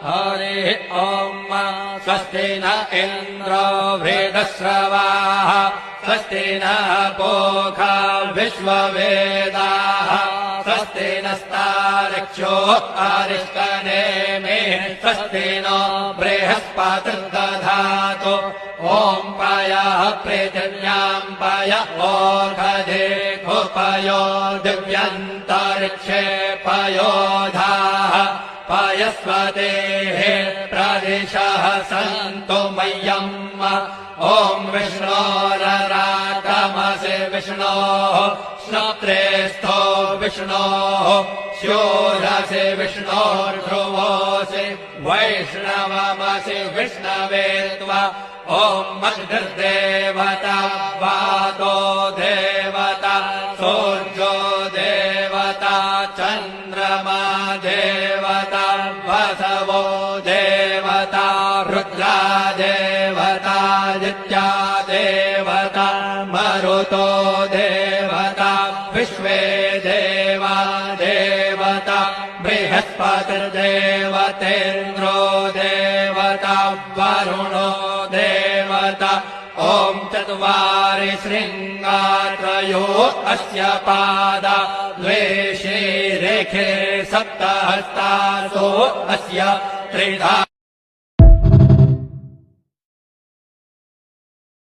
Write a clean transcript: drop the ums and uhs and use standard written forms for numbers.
हरिः ॐ स्वस्ति न इन्द्रो वृद्धश्रवाः स्वस्ति नः पूषा विश्ववेदाः स्वस्ति नस्तार्क्ष्यो अरिष्टनेमिः स्वस्ति नो बृहस्पतिर्दधातु ॐ पयः पृथिव्याम् पय ओषधेऽपयो दिव्यन्तरिक्षे पयोधाः पयस्वतेः प्रदिशः सन्तु मह्यम् ॐ विष्णोरराटमसि विष्णोः श्रोत्रेस्थो विष्णोः स्योरसि विष्णोर्ध्रुवोऽसि वैष्णवमसि विष्णवे त्वा ॐ अग्निर्देवता वातो देवता सूर्यो देवता चन्द्रमा देवता वसवो देवता रुद्रा देवता आदित्या देवता मरुतो देवता विश्वे देवा देवता बृहस्पतिर्देवतेन्द्रो देवता वरुणो देवता ॐ चत्वारि शृङ्गात्रयो अस्य पादा द्वे शीरेखे सप्तहस्तासो अस्य त्रिधा